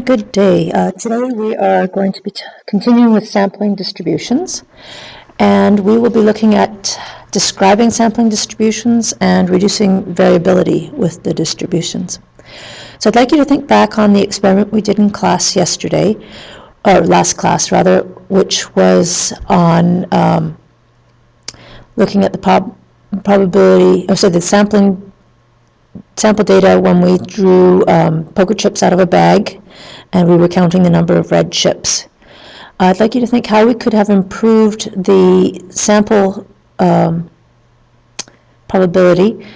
good day. Today we are going to be continuing with sampling distributions, and we will be looking at describing sampling distributions and reducing variability with the distributions. So I'd like you to think back on the experiment we did in class yesterday, or last class rather, which was on looking at the probability, the sample data when we drew poker chips out of a bag and we were counting the number of red chips. I'd like you to think how we could have improved the sample probability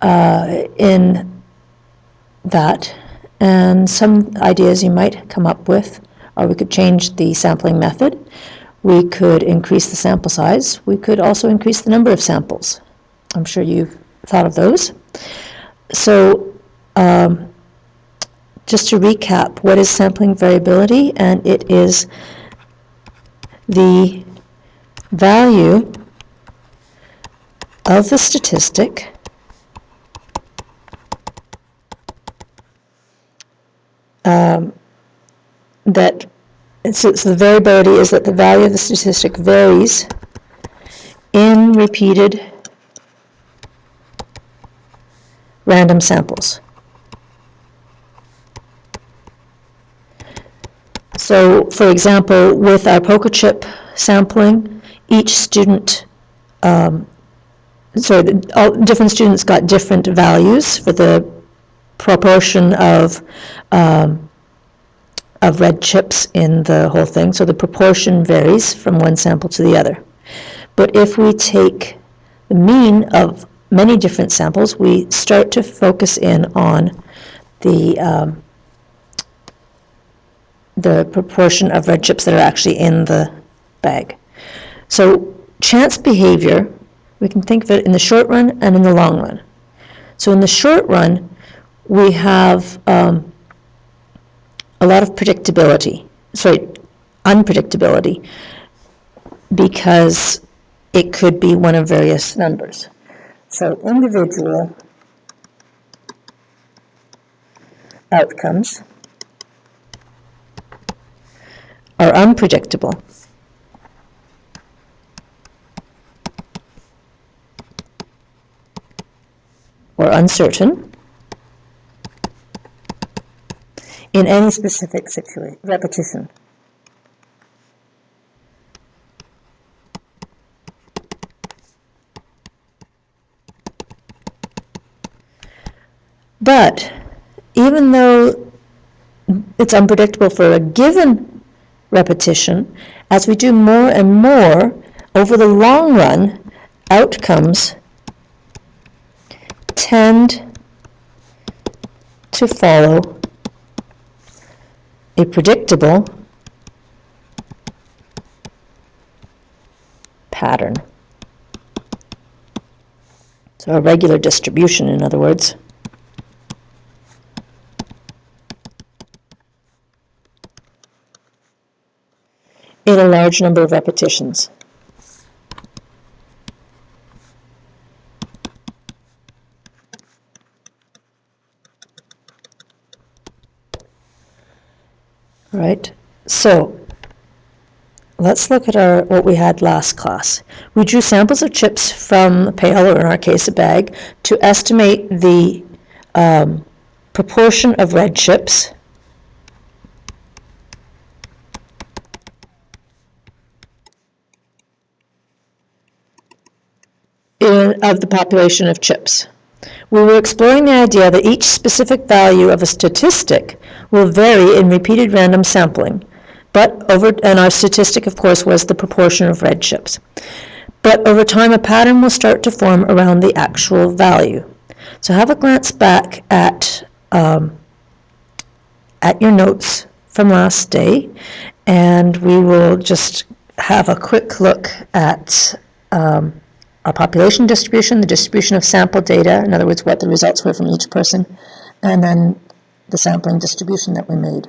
in that, and some ideas you might come up with. Or we could change the sampling method. We could increase the sample size. We could also increase the number of samples. I'm sure you've thought of those. So just to recap, what is sampling variability? And it is the value of the statistic so the variability is that the value of the statistic varies in repeated random samples. So, for example, with our poker chip sampling, each student, different students got different values for the proportion of red chips in the whole thing. So the proportion varies from one sample to the other. But if we take the mean of many different samples, we start to focus in on the proportion of red chips that are actually in the bag. So chance behavior, we can think of it in the short run and in the long run. So in the short run, we have a lot of unpredictability, because it could be one of various numbers. So individual outcomes are unpredictable. Or uncertain in any specific repetition. But even though it's unpredictable for a given repetition, as we do more and more, over the long run, outcomes tend to follow a predictable pattern. So a regular distribution, in other words. In a large number of repetitions. Right, so let's look at what we had last class. We drew samples of chips from a pail, or in our case a bag, to estimate the proportion of red chips of the population of chips. We were exploring the idea that each specific value of a statistic will vary in repeated random sampling, and our statistic, of course, was the proportion of red chips. But over time, a pattern will start to form around the actual value. So have a glance back at your notes from last day, and we will just have a quick look at our population distribution, the distribution of sample data, in other words, what the results were from each person, and then the sampling distribution that we made.